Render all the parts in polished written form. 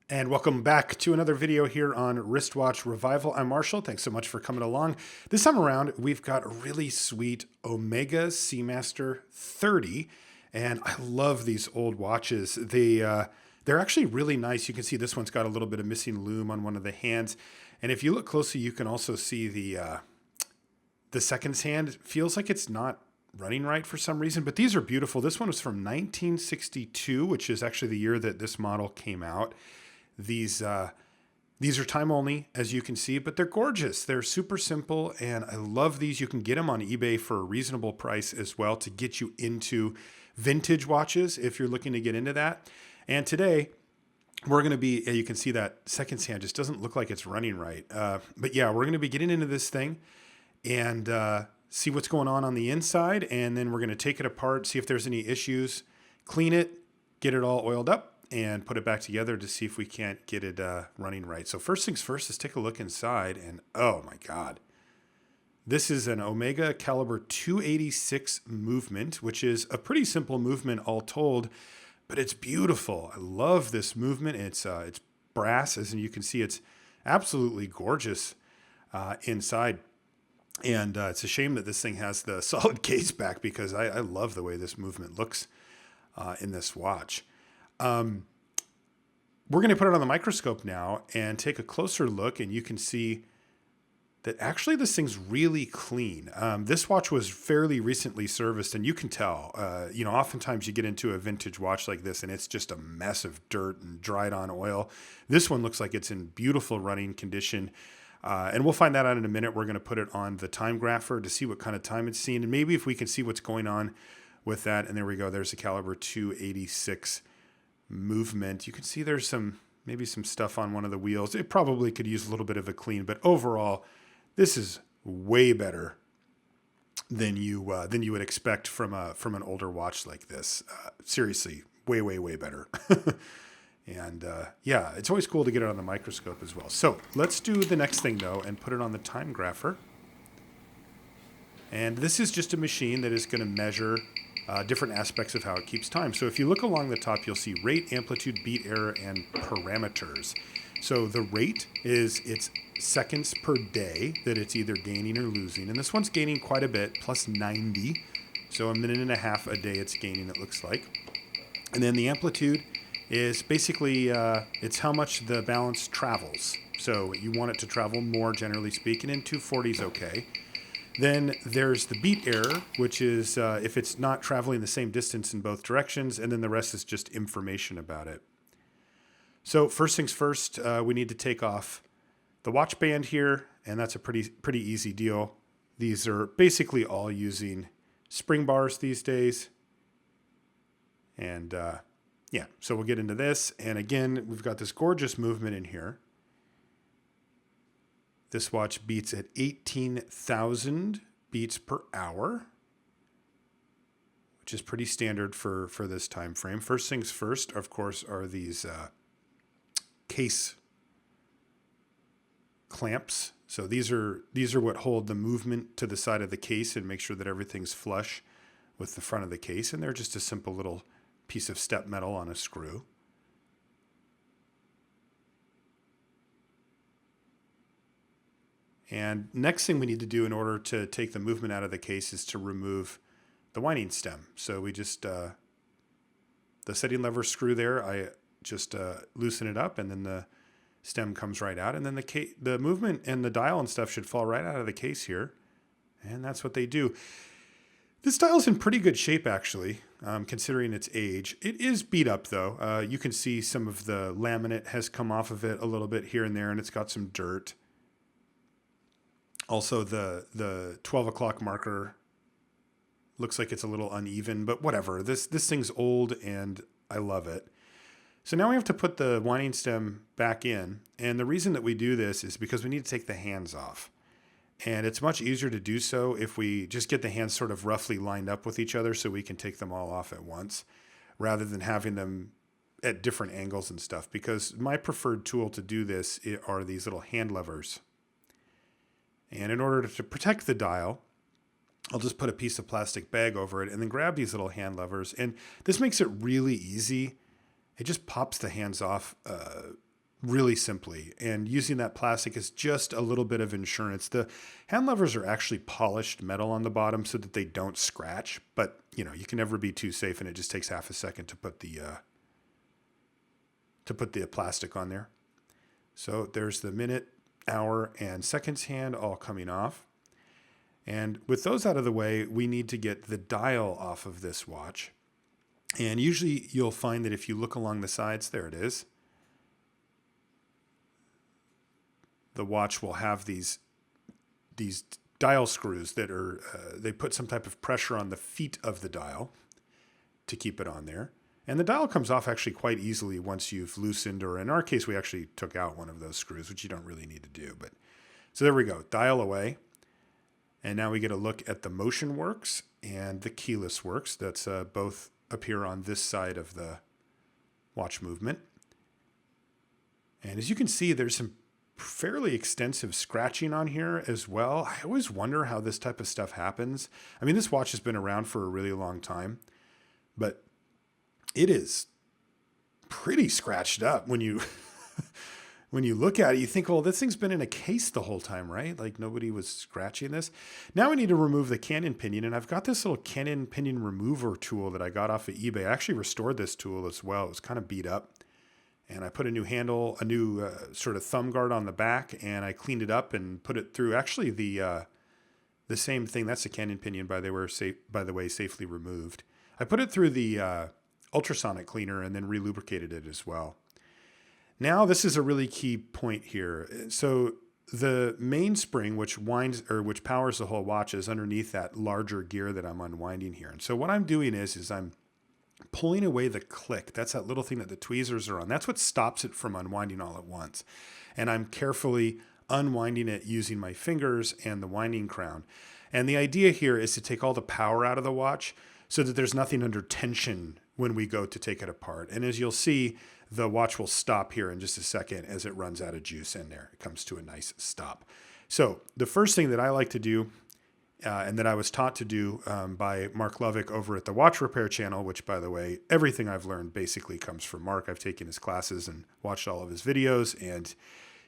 And welcome back to another video here on Wristwatch Revival. I'm Marshall. Thanks so much for coming along. This time around, we've got a really sweet Omega Seamaster 30. And I love these old watches. They're actually really nice. You can see this one's got a little bit of missing loom on one of the hands. And if you look closely, you can also see the seconds hand. Feels like it's not running right for some reason, but these are beautiful. This one was from 1962, which is actually the year that this model came out. These are time only, as you can see, but they're gorgeous. They're super simple, and I love these. You can get them on eBay for a reasonable price as well to get you into vintage watches if you're looking to get into that. And today, we're going to be, you can see that seconds hand just doesn't look like it's running right. But yeah, we're going to be getting into this thing and see what's going on the inside, and then we're going to take it apart, see if there's any issues, clean it, get it all oiled up, and put it back together to see if we can't get it running right. So first things first, let's take a look inside, and oh my God. This is an Omega caliber 286 movement, which is a pretty simple movement all told, but it's beautiful. I love this movement. It's brass, as you can see, it's absolutely gorgeous inside. And it's a shame that this thing has the solid case back because I love the way this movement looks in this watch. We're going to put it on the microscope now and take a closer look, and you can see that actually this thing's really clean. This watch was fairly recently serviced, and you can tell, oftentimes you get into a vintage watch like this and it's just a mess of dirt and dried on oil. This one looks like it's in beautiful running condition. And we'll find that out in a minute. We're going to put it on the time grapher to see what kind of time it's seen, and maybe if we can see what's going on with that. And there we go. There's a caliber 286 movement. You can see there's maybe some stuff on one of the wheels. It probably could use a little bit of a clean, but overall, this is way better than you would expect from an older watch like this. Seriously, way better. And yeah, it's always cool to get it on the microscope as well. So let's do the next thing though and put it on the time grapher. And this is just a machine that is going to measure different aspects of how it keeps time. So if you look along the top, you'll see rate, amplitude, beat error, and parameters. So the rate is its seconds per day that it's either gaining or losing. And this one's gaining quite a bit, plus 90. So a minute and a half a day it's gaining, it looks like. And then the amplitude is basically, it's how much the balance travels. So you want it to travel more, generally speaking, and 240 is okay. Then there's the beat error, which is if it's not traveling the same distance in both directions, and then the rest is just information about it. So first things first, we need to take off the watch band here, and that's a pretty easy deal. These are basically all using spring bars these days. And yeah, so we'll get into this. And again, we've got this gorgeous movement in here. This watch beats at 18,000 beats per hour, which is pretty standard for this time frame. First things first, of course, are these case clamps. So these are what hold the movement to the side of the case and make sure that everything's flush with the front of the case. And they're just a simple little piece of step metal on a screw. And next thing we need to do in order to take the movement out of the case is to remove the winding stem. So we just, the setting lever screw there, I just loosen it up, and then the stem comes right out. And then the movement and the dial and stuff should fall right out of the case here. And that's what they do. This dial's in pretty good shape, actually, considering its age. It is beat up, though. You can see some of the laminate has come off of it a little bit here and there, and it's got some dirt. Also, the 12 o'clock marker looks like it's a little uneven, but whatever. This thing's old, and I love it. So now we have to put the winding stem back in, and the reason that we do this is because we need to take the hands off. And it's much easier to do so if we just get the hands sort of roughly lined up with each other so we can take them all off at once, rather than having them at different angles and stuff. Because my preferred tool to do this are these little hand levers. And in order to protect the dial, I'll just put a piece of plastic bag over it and then grab these little hand levers. And this makes it really easy. It just pops the hands off really simply. And using that plastic is just a little bit of insurance. The hand levers are actually polished metal on the bottom so that they don't scratch. But, you know, you can never be too safe, and it just takes half a second to put the plastic on there. So there's the minute, hour, and seconds hand all coming off. And with those out of the way, we need to get the dial off of this watch. And usually you'll find that if you look along the sides, there it is. The watch will have these dial screws that are, they put some type of pressure on the feet of the dial to keep it on there. And the dial comes off actually quite easily once you've loosened, or in our case, we actually took out one of those screws, which you don't really need to do. But so there we go, dial away. And now we get a look at the motion works and the keyless works. That's both appear on this side of the watch movement. And as you can see, there's some fairly extensive scratching on here as well. I always wonder how this type of stuff happens. I mean, this watch has been around for a really long time, but it is pretty scratched up when you when you look at it. You think, well, this thing's been in a case the whole time, right? Like nobody was scratching this. Now we need to remove the Can and Pinion, and I've got this little Can and Pinion remover tool that I got off of eBay. I actually restored this tool as well. It was kind of beat up. And I put a new handle, a new sort of thumb guard on the back, and I cleaned it up and put it through actually the same thing. That's the Can and Pinion, by the way, safely removed. I put it through the ultrasonic cleaner and then relubricated it as well. Now this is a really key point here. So the mainspring, which powers the whole watch, is underneath that larger gear that I'm unwinding here. And so what I'm doing is I'm pulling away the click. That's that little thing that the tweezers are on. That's what stops it from unwinding all at once. And I'm carefully unwinding it using my fingers and the winding crown. And the idea here is to take all the power out of the watch so that there's nothing under tension when we go to take it apart. And as you'll see, the watch will stop here in just a second as it runs out of juice in there. It comes to a nice stop. So the first thing that I like to do, and that I was taught to do by Mark Lovick over at the Watch Repair channel, which, by the way, everything I've learned basically comes from Mark. I've taken his classes and watched all of his videos, and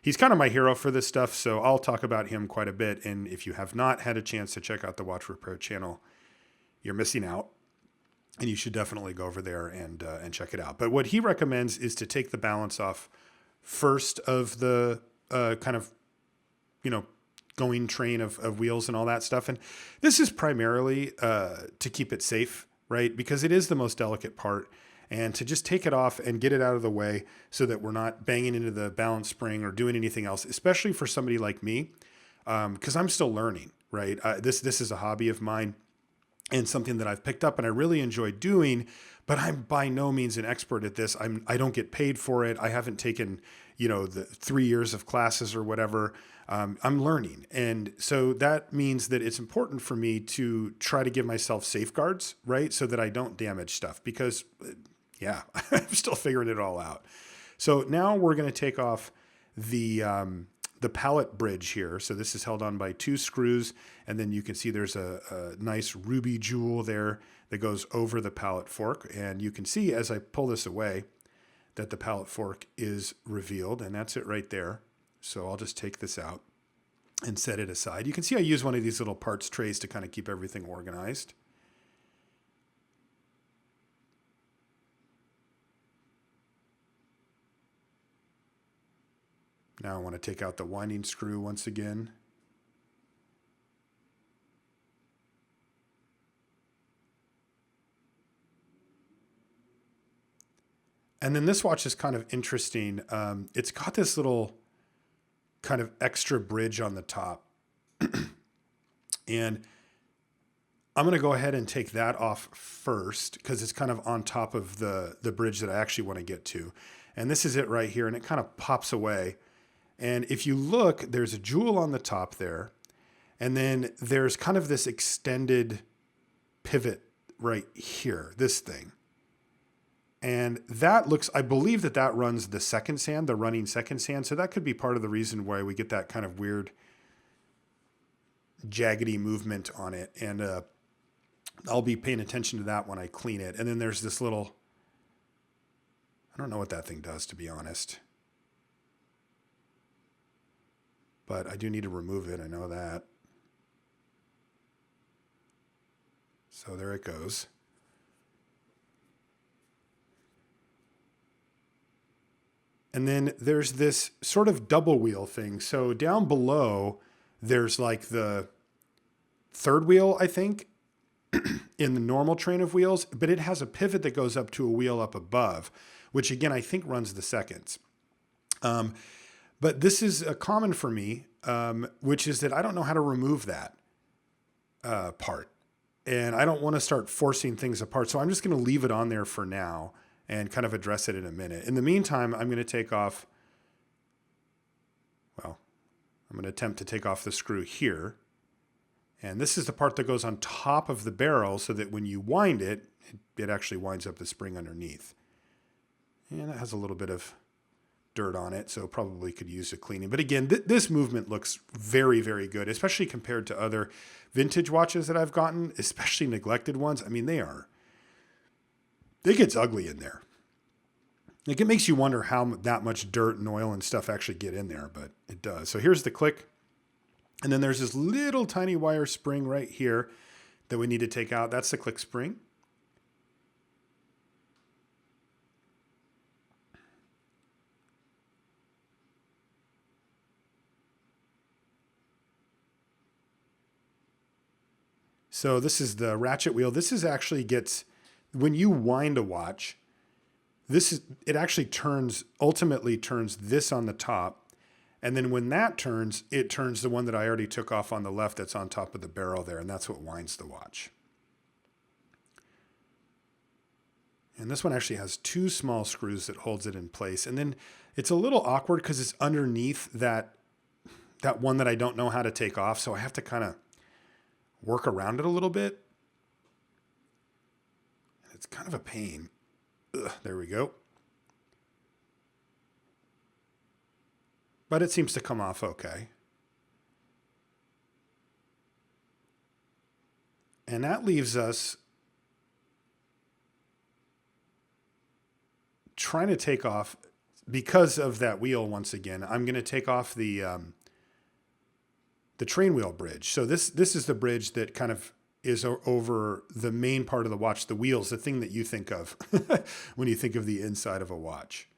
he's kind of my hero for this stuff, so I'll talk about him quite a bit. And if you have not had a chance to check out the Watch Repair channel, you're missing out, and you should definitely go over there and check it out. But what he recommends is to take the balance off first of the kind of, going train of wheels and all that stuff. And this is primarily to keep it safe, right? Because it is the most delicate part, and to just take it off and get it out of the way so that we're not banging into the balance spring or doing anything else, especially for somebody like me, because I'm still learning, right? This is a hobby of mine and something that I've picked up and I really enjoy doing, but I'm by no means an expert at this. I don't get paid for it. I haven't taken, the 3 years of classes or whatever. I'm learning. And so that means that it's important for me to try to give myself safeguards, right? So that I don't damage stuff because, I'm still figuring it all out. So now we're going to take off the pallet bridge here. So this is held on by 2 screws. And then you can see there's a nice ruby jewel there that goes over the pallet fork. And you can see as I pull this away that the pallet fork is revealed, and that's it right there. So I'll just take this out and set it aside. You can see I use one of these little parts trays to kind of keep everything organized. Now I want to take out the winding screw once again. And then this watch is kind of interesting. It's got this little kind of extra bridge on the top. And I'm going to go ahead and take that off first because it's kind of on top of the bridge that I actually want to get to. And this is it right here. And it kind of pops away. And if you look, there's a jewel on the top there. And then there's kind of this extended pivot right here, this thing. And that looks, I believe that runs the second sand, the running second sand. So that could be part of the reason why we get that kind of weird jaggedy movement on it. And I'll be paying attention to that when I clean it. And then there's this little, I don't know what that thing does, to be honest. but I do need to remove it. I know that. So there it goes. And then there's this sort of double wheel thing. So down below, there's like the third wheel, I think, in the normal train of wheels, but it has a pivot that goes up to a wheel up above, which again, I think runs the seconds. But this is common for me, which is that I don't know how to remove that part. And I don't want to start forcing things apart. So I'm just going to leave it on there for now and kind of address it in a minute. In the meantime, I'm going to take off, well, I'm going to attempt to take off the screw here. And this is the part that goes on top of the barrel so that when you wind it, it actually winds up the spring underneath. And it has a little bit of dirt on it, so probably could use a cleaning. But again, this movement looks very, very good, especially compared to other vintage watches that I've gotten, especially neglected ones. I mean, it gets ugly in there. Like, it makes you wonder how that much dirt and oil and stuff actually get in there, but it does. So here's the click. And then there's this little tiny wire spring right here that we need to take out. That's the click spring. So this is the ratchet wheel. This is actually when you wind a watch, it actually ultimately turns this on the top. And then when that turns, it turns the one that I already took off on the left that's on top of the barrel there. And that's what winds the watch. And this one actually has two small screws that holds it in place. And then it's a little awkward because it's underneath that one that I don't know how to take off. So I have to kind of work around it a little bit. It's kind of a pain. Ugh, there we go. But it seems to come off okay. And that leaves us trying to take off, because of that wheel once again, I'm going to take off the train wheel bridge. So this is the bridge that kind of is over the main part of the watch, the wheels, the thing that you think of when you think of the inside of a watch.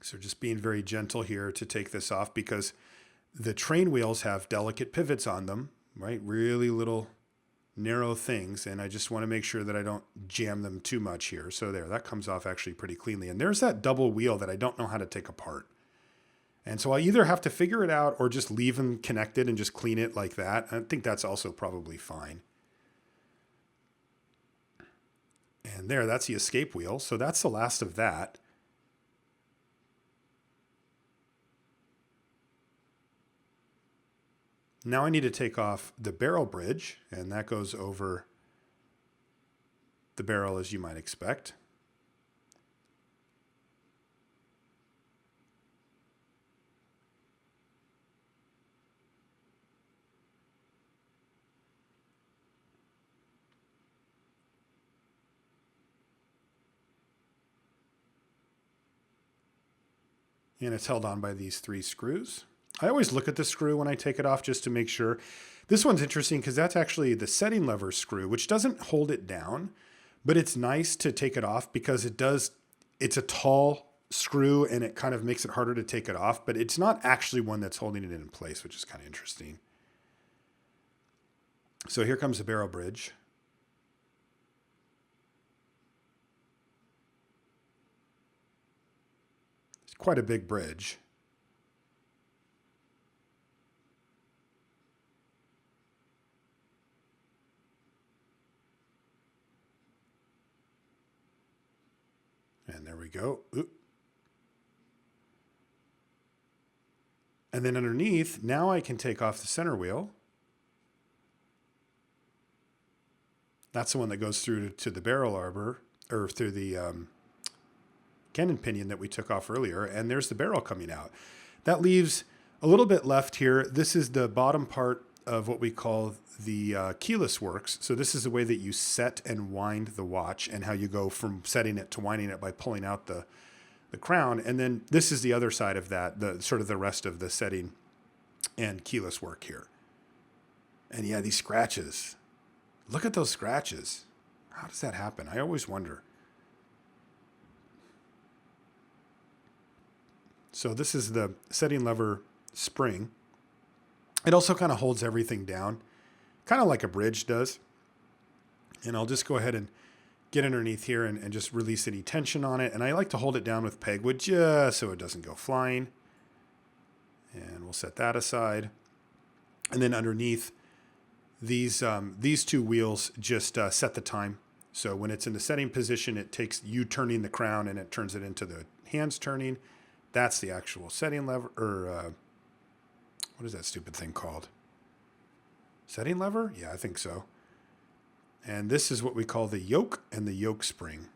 So just being very gentle here to take this off, because the train wheels have delicate pivots on them, right? Really little narrow things. And I just want to make sure that I don't jam them too much here. So there, that comes off actually pretty cleanly. And there's that double wheel that I don't know how to take apart. And so I either have to figure it out or just leave them connected and just clean it like that. I think that's also probably fine. And there, that's the escape wheel. So that's the last of that. Now I need to take off the barrel bridge, and that goes over the barrel as you might expect. And it's held on by these 3 screws. I always look at the screw when I take it off just to make sure. This one's interesting because that's actually the setting lever screw, which doesn't hold it down, but it's nice to take it off because it's a tall screw and it kind of makes it harder to take it off, but it's not actually one that's holding it in place, which is kind of interesting. So here comes the barrel bridge. It's quite a big bridge. And there we go. Oop. And then underneath, now I can take off the center wheel. That's the one that goes through to the barrel arbor, or through the Can and Pinion that we took off earlier. And there's the barrel coming out. That leaves a little bit left here. This is the bottom part of what we call the keyless works. So this is the way that you set and wind the watch, and how you go from setting it to winding it by pulling out the crown. And then this is the other side of that, the sort of the rest of the setting and keyless work here. And yeah, these scratches. Look at those scratches. How does that happen? I always wonder. So this is the setting lever spring. It also kind of holds everything down, kind of like a bridge does. And I'll just go ahead and get underneath here and just release any tension on it. And I like to hold it down with pegwood just so it doesn't go flying. And we'll set that aside. And then underneath, these two wheels just set the time. So when it's in the setting position, it takes you turning the crown and it turns it into the hands turning. That's the actual setting lever, or what is that stupid thing called? Setting lever? Yeah, I think so. And this is what we call the yoke and the yoke spring.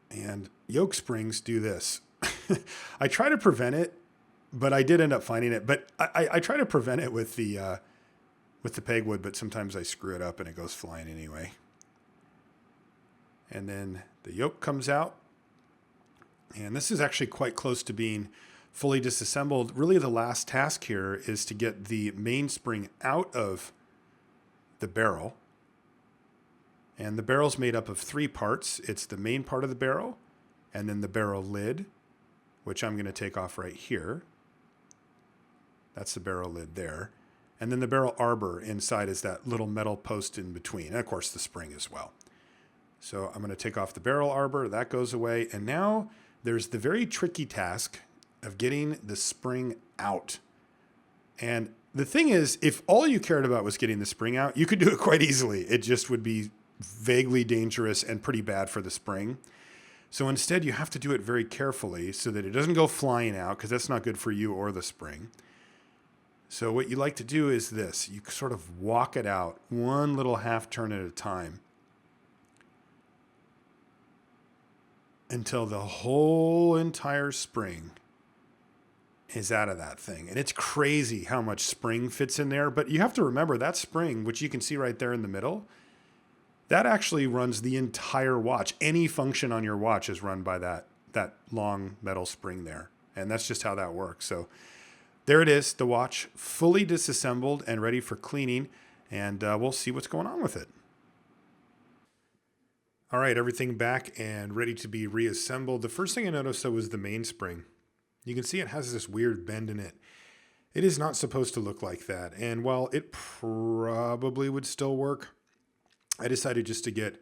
And yoke springs do this. I try to prevent it, but I did end up finding it. But I try to prevent it with the pegwood, but sometimes I screw it up and it goes flying anyway. And then the yoke comes out. And this is actually quite close to being fully disassembled. Really, the last task here is to get the mainspring out of the barrel. And the barrel's made up of 3 parts. It's the main part of the barrel, and then the barrel lid, which I'm going to take off right here. That's the barrel lid there. And then the barrel arbor inside is that little metal post in between. And of course, the spring as well. So I'm going to take off the barrel arbor. That goes away. And now there's the very tricky task of getting the spring out. And the thing is, if all you cared about was getting the spring out, you could do it quite easily. It just would be vaguely dangerous and pretty bad for the spring. So instead, you have to do it very carefully so that it doesn't go flying out, because that's not good for you or the spring. So what you like to do is this. You sort of walk it out one little half turn at a time until the whole entire spring is out of that thing. And it's crazy how much spring fits in there. But you have to remember that spring, which you can see right there in the middle, that actually runs the entire watch. Any function on your watch is run by that long metal spring there. And that's just how that works. So there it is, the watch fully disassembled and ready for cleaning. And we'll see what's going on with it. All right, everything back and ready to be reassembled. The first thing I noticed, though, was the mainspring. You can see it has this weird bend in it. It is not supposed to look like that. And while it probably would still work, I decided just to get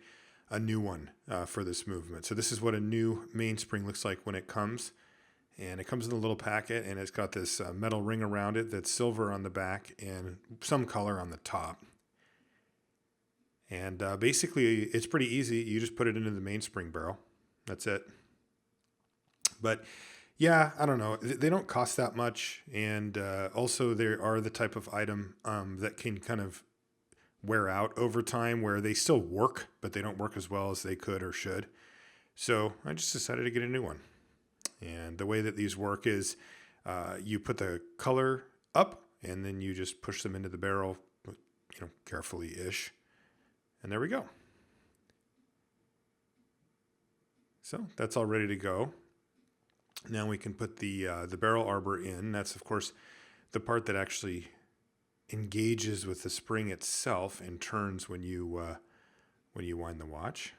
a new one for this movement. So this is what a new mainspring looks like when it comes. And it comes in a little packet, and it's got this metal ring around it that's silver on the back and some color on the top. And basically, it's pretty easy. You just put it into the mainspring barrel. That's it. But yeah, I don't know. They don't cost that much. And also, they are the type of item that can kind of wear out over time, where they still work, but they don't work as well as they could or should. So I just decided to get a new one. And the way that these work is you put the color up, and then you just push them into the barrel, carefully-ish. And there we go. So that's all ready to go. Now we can put the barrel arbor in. That's, of course, the part that actually engages with the spring itself and turns when you wind the watch.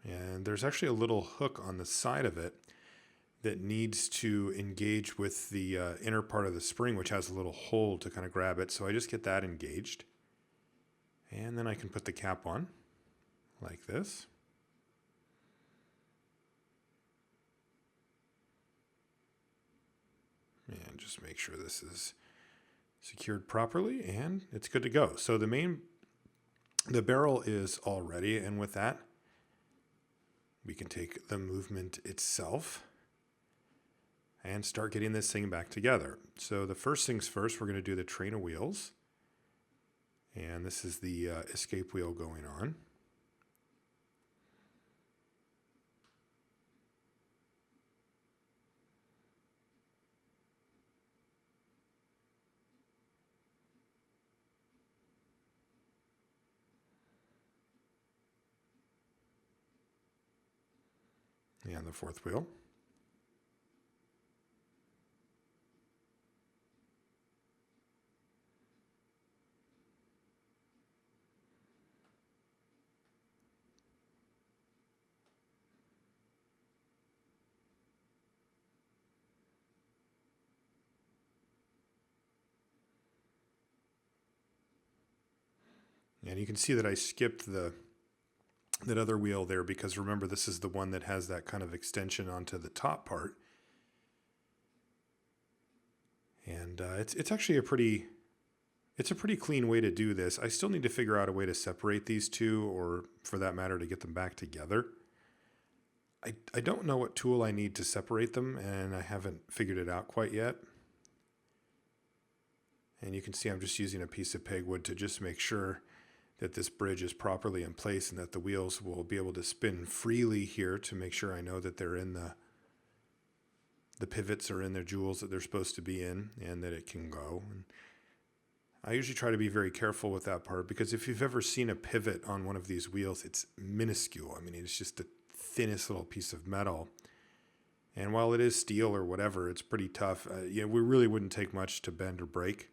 And there's actually a little hook on the side of it that needs to engage with the inner part of the spring, which has a little hole to kind of grab it. So I just get that engaged. And then I can put the cap on like this. And just make sure this is secured properly, and it's good to go. So the barrel is all ready, and with that, we can take the movement itself and start getting this thing back together. So the first things first, we're going to do the train of wheels. And this is the escape wheel going on. And the fourth wheel. And you can see that I skipped that other wheel there because remember this is the one that has that kind of extension onto the top part. And it's actually a pretty clean way to do this. I still need to figure out a way to separate these two, or for that matter to get them back together. I don't know what tool I need to separate them, and I haven't figured it out quite yet. And you can see I'm just using a piece of pegwood to just make sure that this bridge is properly in place and that the wheels will be able to spin freely here to make sure I know that they're in the pivots are in their jewels that they're supposed to be in and that it can go. And I usually try to be very careful with that part because if you've ever seen a pivot on one of these wheels, it's minuscule. I mean, it's just the thinnest little piece of metal. And while it is steel or whatever, it's pretty tough. We really wouldn't take much to bend or break.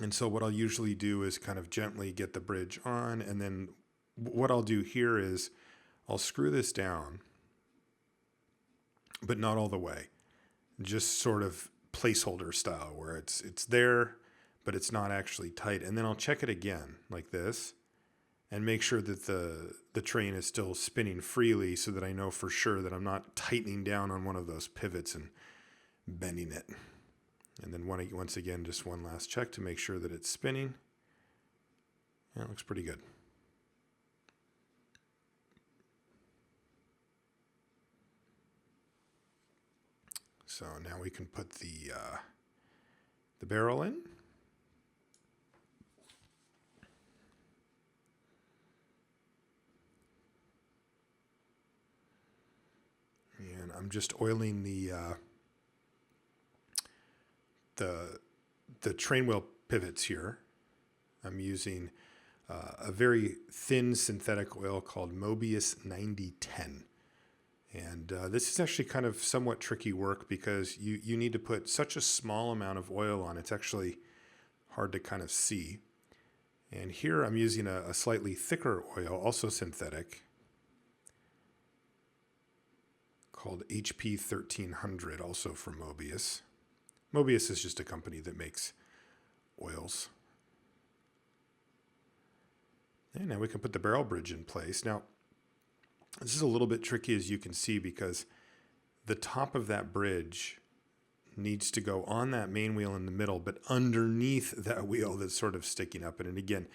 And so what I'll usually do is kind of gently get the bridge on. And then what I'll do here is I'll screw this down, but not all the way. Just sort of placeholder style where it's there, but it's not actually tight. And then I'll check it again like this and make sure that the train is still spinning freely so that I know for sure that I'm not tightening down on one of those pivots and bending it. And then once again, just one last check to make sure that it's spinning. Yeah, it looks pretty good. So now we can put the barrel in. And I'm just oiling the train wheel pivots here. I'm using a very thin synthetic oil called Mobius 9010. And this is actually kind of somewhat tricky work because you need to put such a small amount of oil on. It's actually hard to kind of see. And here I'm using a slightly thicker oil, also synthetic, called HP 1300, also from Mobius. Mobius is just a company that makes oils. And now we can put the barrel bridge in place. Now, this is a little bit tricky, as you can see, because the top of that bridge needs to go on that main wheel in the middle, but underneath that wheel that's sort of sticking up. And again,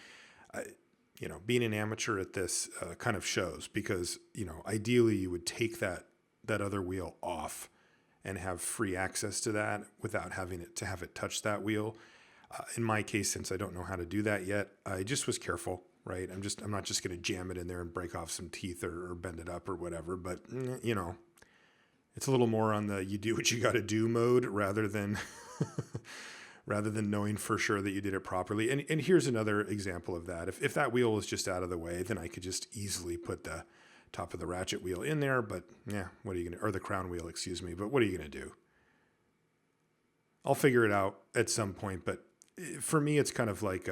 being an amateur at this kind of shows because, ideally you would take that other wheel off and have free access to that without having to have it touch that wheel. In my case, since I don't know how to do that yet, I just was careful, right? I'm not just going to jam it in there and break off some teeth or bend it up or whatever, but it's a little more on the you do what you got to do mode rather than knowing for sure that you did it properly. And here's another example of that. If that wheel was just out of the way, then I could just easily put the top of the ratchet wheel in there, but what are you going to, or the crown wheel, excuse me, but what are you going to do? I'll figure it out at some point, but for me, it's kind of like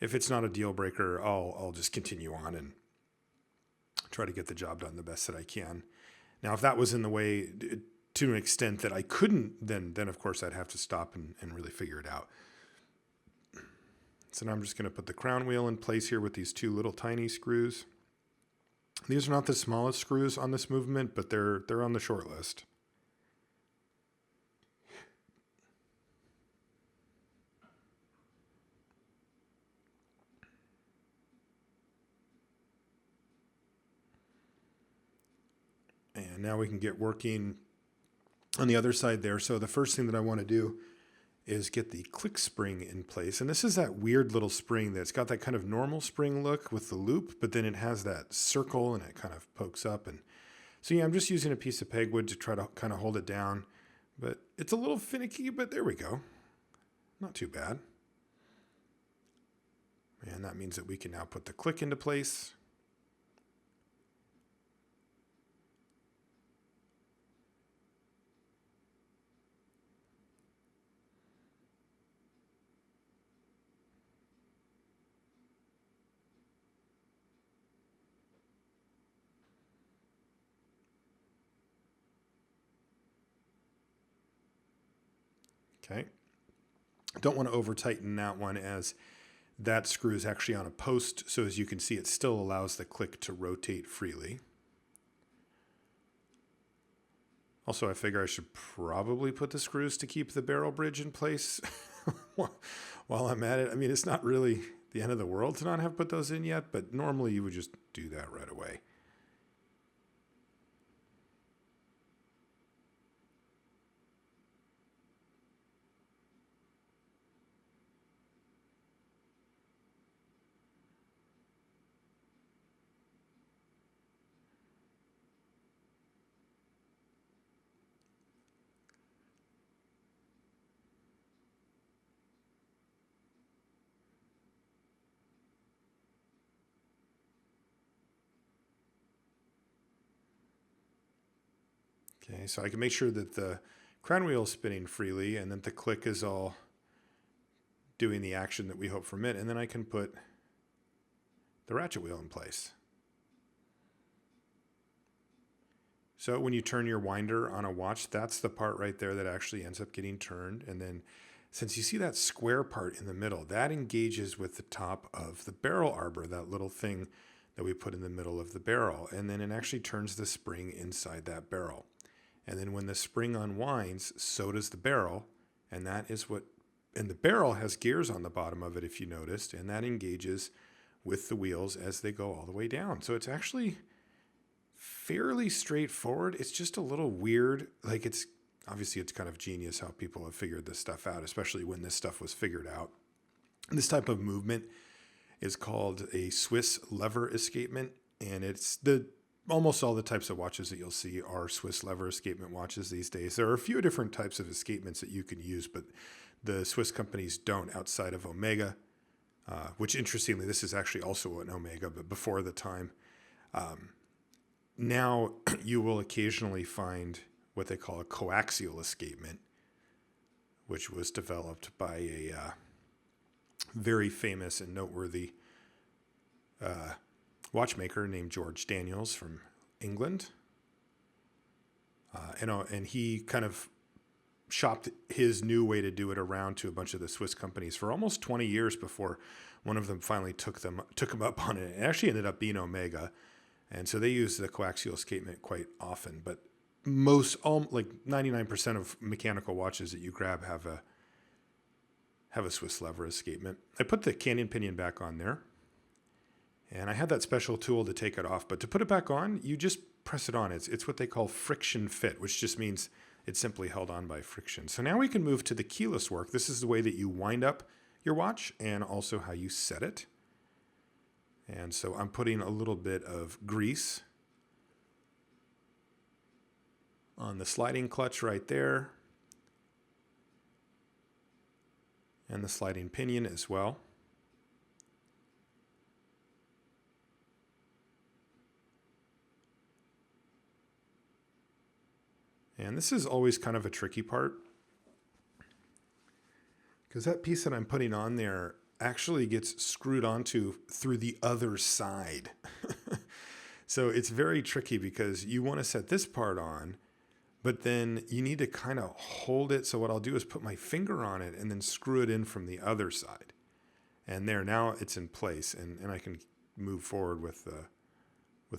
if it's not a deal breaker, I'll just continue on and try to get the job done the best that I can. Now, if that was in the way to an extent that I couldn't, then of course I'd have to stop and really figure it out. So now I'm just going to put the crown wheel in place here with these two little tiny screws. These are not the smallest screws on this movement, but they're on the short list. And now we can get working on the other side there. So the first thing that I want to do is get the click spring in place. And this is that weird little spring that's got that kind of normal spring look with the loop, but then it has that circle and it kind of pokes up. And so yeah, I'm just using a piece of pegwood to try to kind of hold it down, but it's a little finicky, but there we go. Not too bad. And that means that we can now put the click into place. Okay. Don't want to over tighten that one, as that screw is actually on a post. So as you can see, it still allows the click to rotate freely. Also, I figure I should probably put the screws to keep the barrel bridge in place while I'm at it. I mean, it's not really the end of the world to not have put those in yet, but normally you would just do that right away. Okay, so I can make sure that the crown wheel is spinning freely and that the click is all doing the action that we hope from it. And then I can put the ratchet wheel in place. So when you turn your winder on a watch, that's the part right there that actually ends up getting turned. And then since you see that square part in the middle, that engages with the top of the barrel arbor, that little thing that we put in the middle of the barrel. And then it actually turns the spring inside that barrel. And then when the spring unwinds, so does the barrel. And that is what, and the barrel has gears on the bottom of it, if you noticed, and that engages with the wheels as they go all the way down. So it's actually fairly straightforward. It's just a little weird. Like, it's obviously, it's kind of genius how people have figured this stuff out, especially when this stuff was figured out. And this type of movement is called a Swiss lever escapement, and it's almost all the types of watches that you'll see are Swiss lever escapement watches these days. There are a few different types of escapements that you can use, but the Swiss companies don't, outside of Omega, which interestingly, this is actually also an Omega, but before the time. Now you will occasionally find what they call a coaxial escapement, which was developed by a very famous and noteworthy watchmaker named George Daniels from England. And he kind of shopped his new way to do it around to a bunch of the Swiss companies for almost 20 years before one of them finally took him up on it. It actually ended up being Omega. And so they use the coaxial escapement quite often, but like 99% of mechanical watches that you grab have a Swiss lever escapement. I put the Can and Pinion back on there. And I had that special tool to take it off, but to put it back on, you just press it on. It's what they call friction fit, which just means it's simply held on by friction. So now we can move to the keyless work. This is the way that you wind up your watch and also how you set it. And so I'm putting a little bit of grease on the sliding clutch right there, and the sliding pinion as well. And this is always kind of a tricky part, because that piece that I'm putting on there actually gets screwed onto through the other side. So it's very tricky because you want to set this part on, but then you need to kind of hold it. So what I'll do is put my finger on it and then screw it in from the other side. And there, now it's in place, and I can move forward with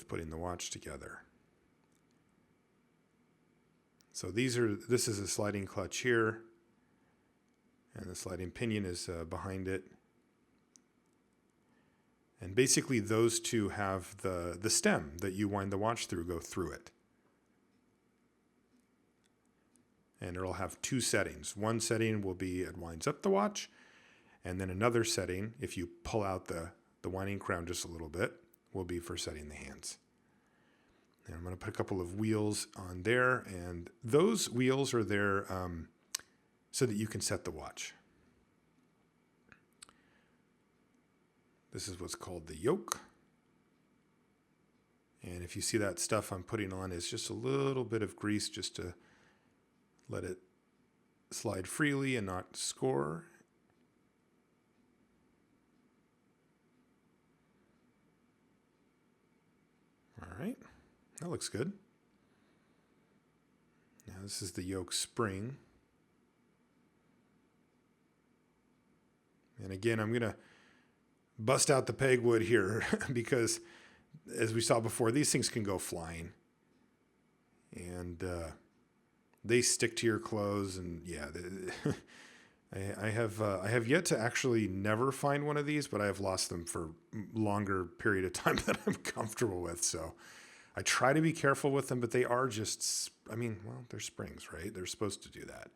putting the watch together. So this is a sliding clutch here, and the sliding pinion is behind it. And basically those two have the stem that you wind the watch through go through it. And it'll have two settings. One setting will be it winds up the watch. And then another setting, if you pull out the Whining crown just a little bit, will be for setting the hands. And I'm going to put a couple of wheels on there. And those wheels are there so that you can set the watch. This is what's called the yoke. And if you see that stuff I'm putting on is just a little bit of grease just to let it slide freely and not score. All right, that looks good. Now this is the Yoke Spring. And again, I'm going to bust out the pegwood here because as we saw before, these things can go flying. And they stick to your clothes, and yeah, I have yet to actually never find one of these, but I have lost them for longer period of time than I'm comfortable with. So I try to be careful with them, but they are just, I mean, well, they're springs, right? They're supposed to do that.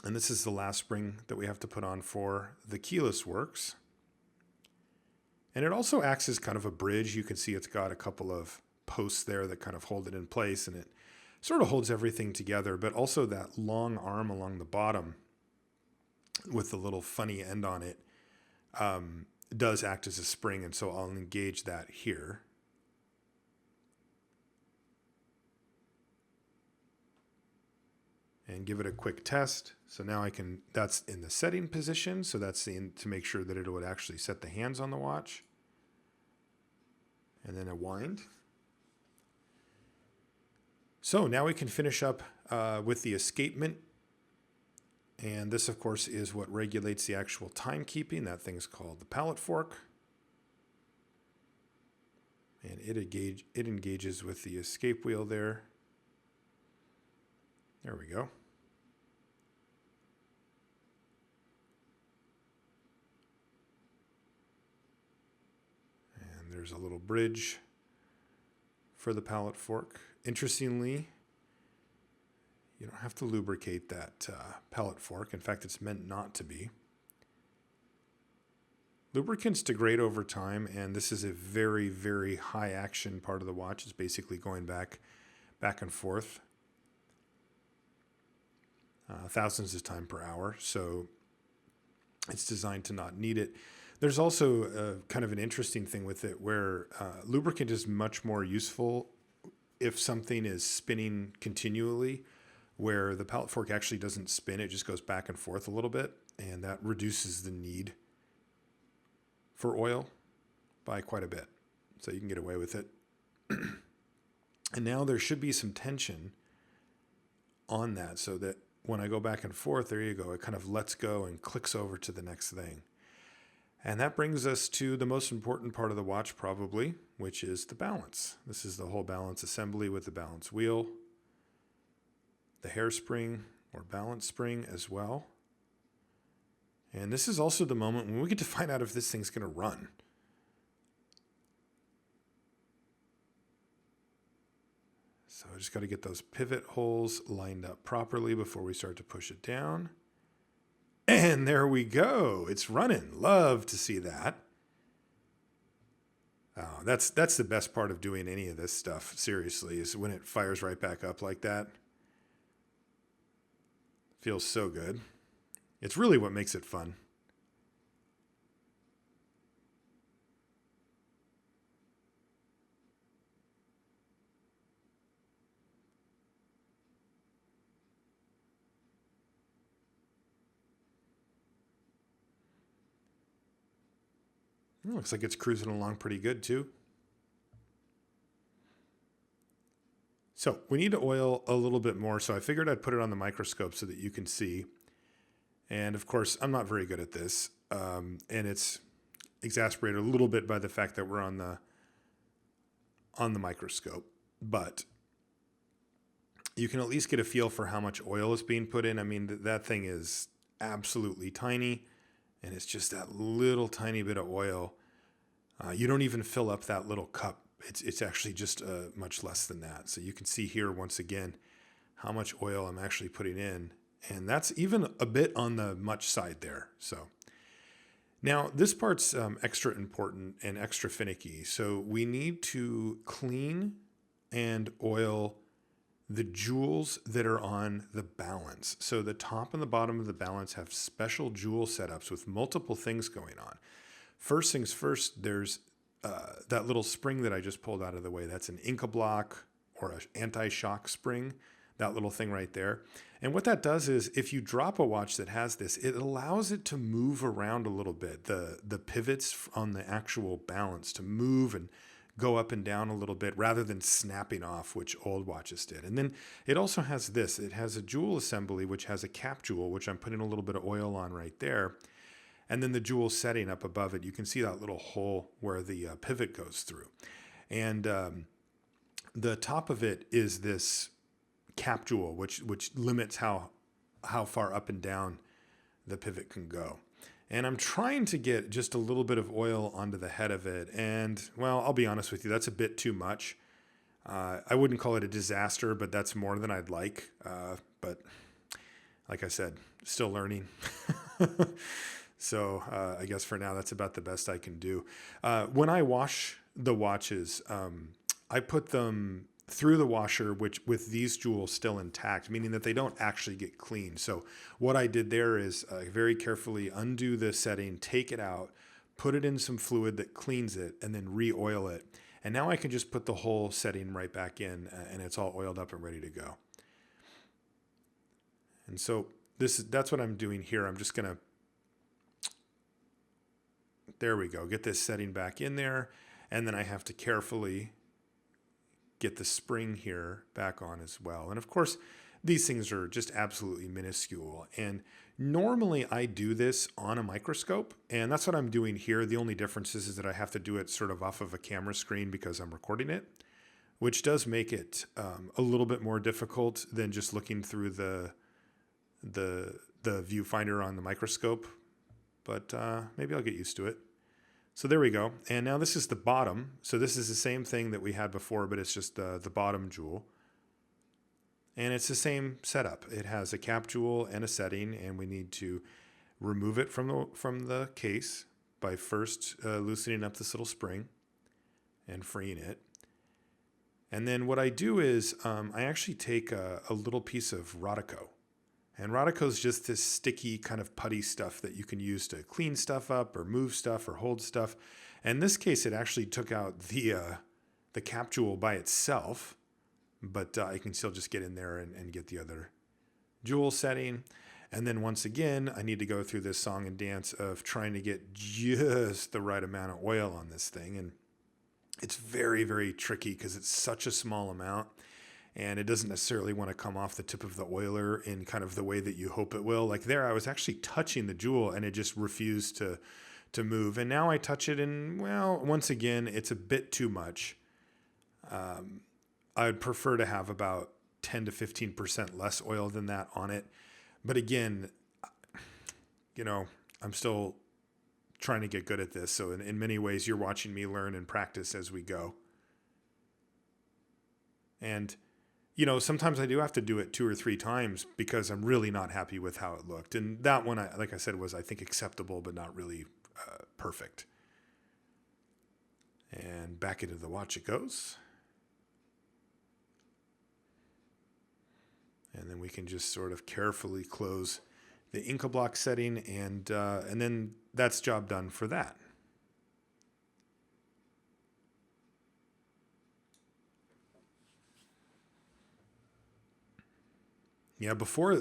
And this is the last spring that we have to put on for the keyless works. And it also acts as kind of a bridge. You can see it's got a couple of posts there that kind of hold it in place, and it sort of holds everything together, but also that long arm along the bottom with the little funny end on it does act as a spring, and so I'll engage that here. And give it a quick test. So now I can, that's in the setting position, so that's to make sure that it would actually set the hands on the watch. And then a wind. So now we can finish up with the escapement. And this, of course, is what regulates the actual timekeeping. That thing's called the Pallet Fork. And it engages with the escape wheel there. There we go. And there's a little bridge for the Pallet Fork. Interestingly, you don't have to lubricate that Pallet Fork. In fact, it's meant not to be. Lubricants degrade over time, and this is a very, very high action part of the watch. It's basically going back and forth. Thousands of times per hour, so it's designed to not need it. There's also kind of an interesting thing with it where lubricant is much more useful if something is spinning continually, where the Pallet Fork actually doesn't spin, it just goes back and forth a little bit, and that reduces the need for oil by quite a bit. So you can get away with it. And now there should be some tension on that so that when I go back and forth, there you go, it kind of lets go and clicks over to the next thing. And that brings us to the most important part of the watch probably, which is the balance. This is the whole balance assembly with the balance wheel, the hairspring or balance spring as well. And this is also the moment when we get to find out if this thing's going to run. So I just got to get those pivot holes lined up properly before we start to push it down. And there we go. It's running. Love to see that. Oh, that's the best part of doing any of this stuff, seriously, is when it fires right back up like that. Feels so good. It's really what makes it fun. Looks like it's cruising along pretty good too. So we need to oil a little bit more. So I figured I'd put it on the microscope so that you can see. And of course, I'm not very good at this. And it's exasperated a little bit by the fact that we're on the microscope. But you can at least get a feel for how much oil is being put in. I mean, that thing is absolutely tiny. And it's just that little tiny bit of oil. You don't even fill up that little cup. it's actually just much less than that. So you can see here once again how much oil I'm actually putting in, and that's even a bit on the much side there. So now this part's extra important and extra finicky. So we need to clean and oil the jewels that are on the balance. So the top and the bottom of the balance have special jewel setups with multiple things going on. First things first, there's that little spring that I just pulled out of the way. That's an Inca block or an anti-shock spring, that little thing right there. And what that does is if you drop a watch that has this, it allows it to move around a little bit. The pivots on the actual balance to move and go up and down a little bit rather than snapping off, which old watches did. And then it also has this. It has a jewel assembly, which has a cap jewel, which I'm putting a little bit of oil on right there. And then the jewel setting up above it, you can see that little hole where the pivot goes through. And the top of it is this cap jewel, which limits how far up and down the pivot can go. And I'm trying to get just a little bit of oil onto the head of it. And, well, I'll be honest with you, that's a bit too much. I wouldn't call it a disaster, but that's more than I'd like. But like I said, still learning. So I guess for now, that's about the best I can do. When I wash the watches, I put them through the washer, which with these jewels still intact, meaning that they don't actually get cleaned. So what I did there is very carefully undo the setting, take it out, put it in some fluid that cleans it, and then re-oil it. And now I can just put the whole setting right back in, and it's all oiled up and ready to go. And so that's what I'm doing here. I'm just going to, there we go, get this setting back in there, and then I have to carefully get the spring here back on as well. And of course, these things are just absolutely minuscule. And normally I do this on a microscope, and that's what I'm doing here. The only difference is that I have to do it sort of off of a camera screen because I'm recording it, which does make it a little bit more difficult than just looking through the viewfinder on the microscope. But maybe I'll get used to it. So there we go. And now this is the bottom. So this is the same thing that we had before, but it's just the bottom jewel. And it's the same setup. It has a cap jewel and a setting, and we need to remove it from the case by first loosening up this little spring and freeing it. And then what I do is I actually take a little piece of Rodico. And Rodico is just this sticky kind of putty stuff that you can use to clean stuff up or move stuff or hold stuff. And in this case, it actually took out the cap jewel by itself, but I can still just get in there and get the other jewel setting. And then once again, I need to go through this song and dance of trying to get just the right amount of oil on this thing. And it's very, very tricky because it's such a small amount. And it doesn't necessarily want to come off the tip of the oiler in kind of the way that you hope it will. Like there, I was actually touching the jewel and it just refused to move. And now I touch it and, well, once again, it's a bit too much. I'd prefer to have about 10 to 15% less oil than that on it. But again, I'm still trying to get good at this. So in many ways, you're watching me learn and practice as we go. And sometimes I do have to do it 2 or 3 times because I'm really not happy with how it looked. And that one, like I said, was, I think, acceptable, but not really perfect. And back into the watch it goes. And then we can just sort of carefully close the Inca block setting, and then that's job done for that. Yeah, before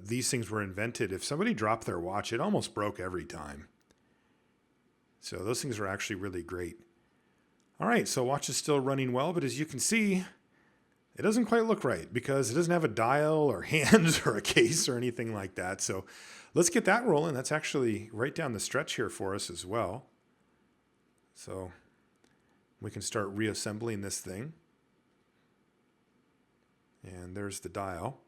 these things were invented, if somebody dropped their watch, it almost broke every time. So those things are actually really great. All right, so watch is still running well, but as you can see, it doesn't quite look right because it doesn't have a dial or hands or a case or anything like that. So let's get that rolling. That's actually right down the stretch here for us as well. So we can start reassembling this thing. And there's the dial.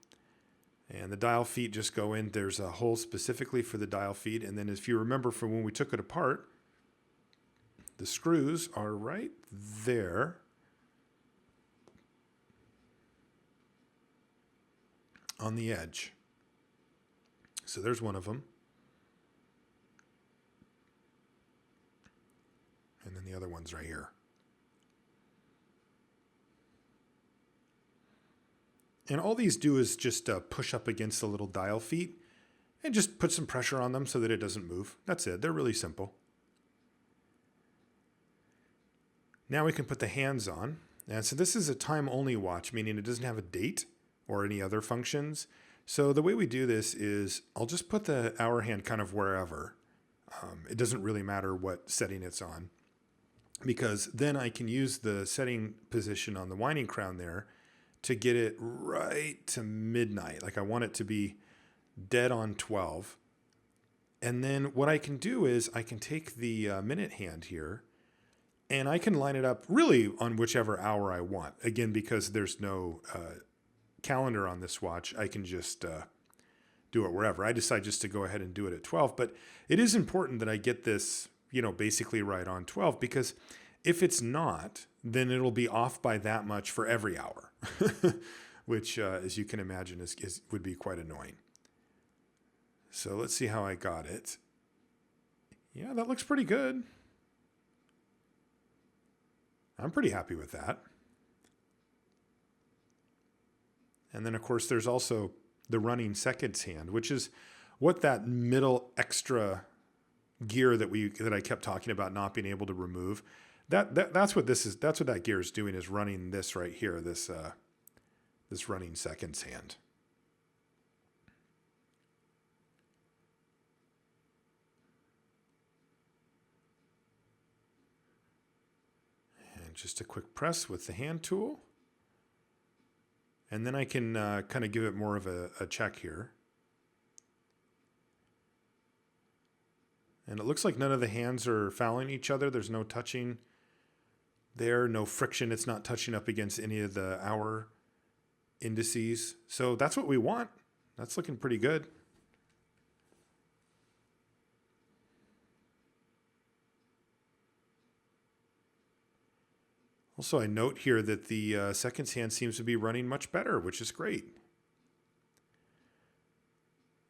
And the dial feet just go in. There's a hole specifically for the dial feet. And then if you remember from when we took it apart, the screws are right there. on the edge. So there's one of them. And then the other one's right here. And all these do is just push up against the little dial feet and just put some pressure on them so that it doesn't move. That's it. They're really simple. Now we can put the hands on. And so this is a time-only watch, meaning it doesn't have a date or any other functions. So the way we do this is I'll just put the hour hand kind of wherever. It doesn't really matter what setting it's on, because then I can use the setting position on the Whining crown there to get it right to midnight. Like I want it to be dead on 12. And then what I can do is I can take the minute hand here and I can line it up really on whichever hour I want. Again, because there's no calendar on this watch, I can just do it wherever. I decide just to go ahead and do it at 12. But it is important that I get this, basically right on 12, because if it's not, then it'll be off by that much for every hour, which, as you can imagine, would be quite annoying. So let's see how I got it. Yeah, that looks pretty good. I'm pretty happy with that. And then, of course, there's also the running seconds hand, which is what that middle extra gear that I kept talking about not being able to remove. That's what this is. That's what that gear is doing, is running this right here, this running seconds hand. And just a quick press with the hand tool. And then I can kind of give it more of a check here. And it looks like none of the hands are fouling each other. There's no touching there, no friction. It's not touching up against any of the hour indices. So that's what we want. That's looking pretty good. Also, I note here that the seconds hand seems to be running much better, which is great.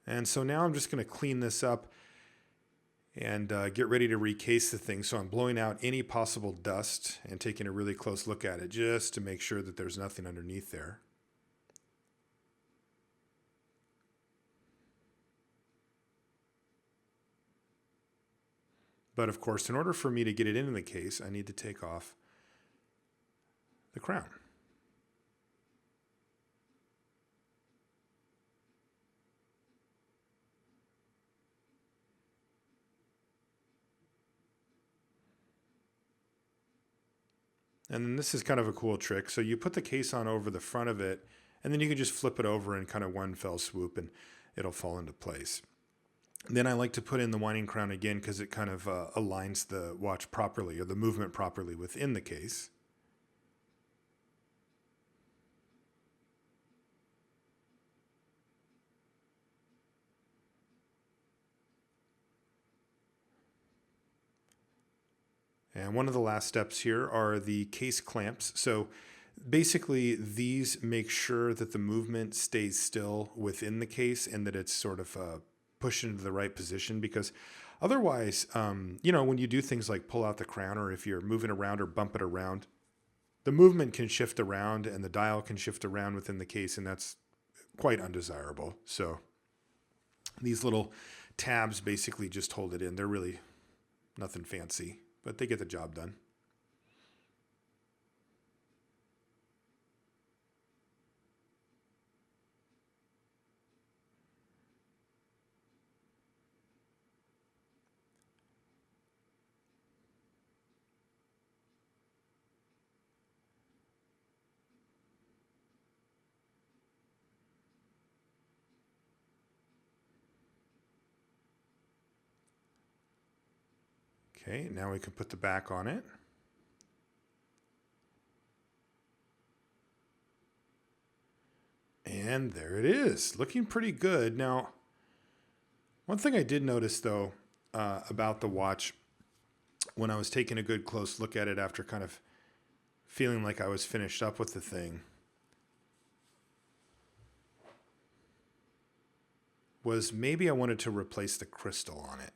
And so now I'm just going to clean this up and get ready to recase the thing. So I'm blowing out any possible dust and taking a really close look at it just to make sure that there's nothing underneath there. But of course, in order for me to get it into the case, I need to take off the crown. And then this is kind of a cool trick. So you put the case on over the front of it, and then you can just flip it over in kind of one fell swoop, and it'll fall into place. And then I like to put in the Whining crown again because it kind of aligns the watch properly, or the movement properly within the case. And one of the last steps here are the case clamps. So basically these make sure that the movement stays still within the case and that it's sort of pushed into the right position, because otherwise, when you do things like pull out the crown, or if you're moving around or bump it around, the movement can shift around and the dial can shift around within the case, and that's quite undesirable. So these little tabs basically just hold it in. They're really nothing fancy, but they get the job done. Okay, now we can put the back on it. And there it is, looking pretty good. Now, one thing I did notice though about the watch when I was taking a good close look at it after kind of feeling like I was finished up with the thing, was maybe I wanted to replace the crystal on it.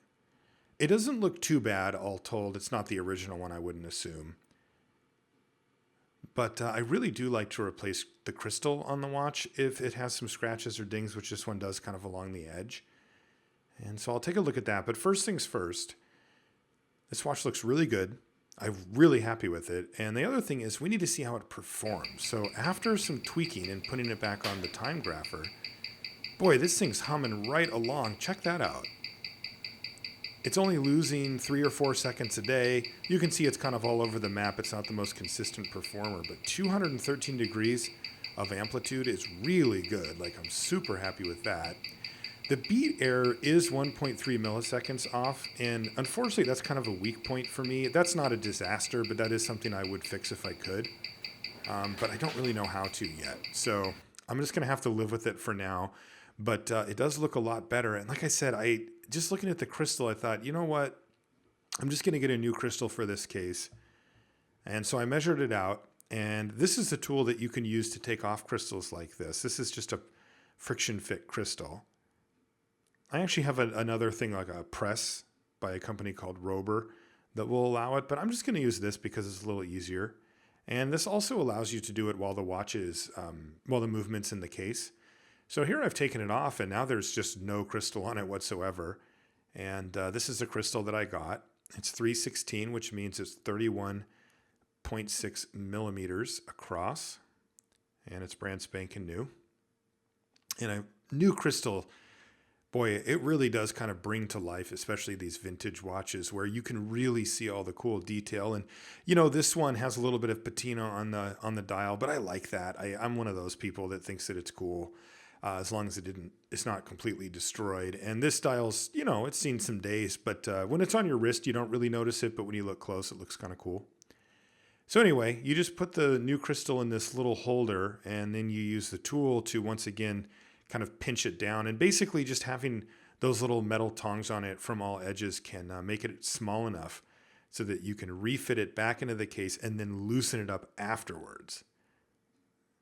It doesn't look too bad, all told. It's not the original one, I wouldn't assume. But I really do like to replace the crystal on the watch if it has some scratches or dings, which this one does kind of along the edge. And so I'll take a look at that. But first things first, this watch looks really good. I'm really happy with it. And the other thing is we need to see how it performs. So after some tweaking and putting it back on the time grapher, boy, this thing's humming right along. Check that out. It's only losing 3 or 4 seconds a day. You can see it's kind of all over the map. It's not the most consistent performer, but 213 degrees of amplitude is really good. Like, I'm super happy with that. The beat error is 1.3 milliseconds off, and unfortunately that's kind of a weak point for me. That's not a disaster, but that is something I would fix if I could. But I don't really know how to yet. So I'm just gonna have to live with it for now. But it does look a lot better. And like I said, just looking at the crystal, I thought, you know what? I'm just going to get a new crystal for this case. And so I measured it out. And this is a tool that you can use to take off crystals like this. This is just a friction fit crystal. I actually have another thing, like a press by a company called Rober, that will allow it. But I'm just going to use this because it's a little easier. And this also allows you to do it while the watch is, while the movement's in the case. So here I've taken it off, and now there's just no crystal on it whatsoever. And this is a crystal that I got. It's 316, which means it's 31.6 millimeters across. And it's brand spanking new. And a new crystal, boy, it really does kind of bring to life, especially these vintage watches where you can really see all the cool detail. And, you know, this one has a little bit of patina on the dial, but I like that. I'm one of those people that thinks that it's cool. As long as it's not completely destroyed. And this dial's, you know, it's seen some days, but when it's on your wrist, you don't really notice it. But when you look close, it looks kind of cool. So anyway, you just put the new crystal in this little holder, and then you use the tool to once again kind of pinch it down. And basically just having those little metal tongs on it from all edges can make it small enough so that you can refit it back into the case and then loosen it up afterwards.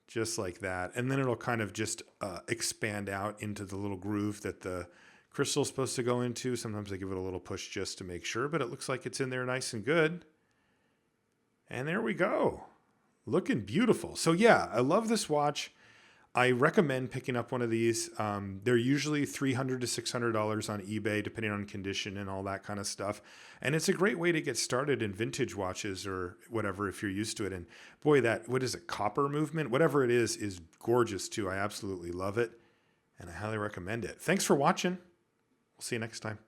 Just like that. And then it'll kind of just expand out into the little groove that the crystal's supposed to go into. Sometimes I give it a little push just to make sure, but it looks like it's in there nice and good. And there we go. Looking beautiful. So yeah, I love this watch. I recommend picking up one of these. They're usually $300 to $600 on eBay, depending on condition and all that kind of stuff. And it's a great way to get started in vintage watches or whatever if you're used to it. And boy, what is it, copper movement? Whatever it is gorgeous too. I absolutely love it, and I highly recommend it. Thanks for watching. We'll see you next time.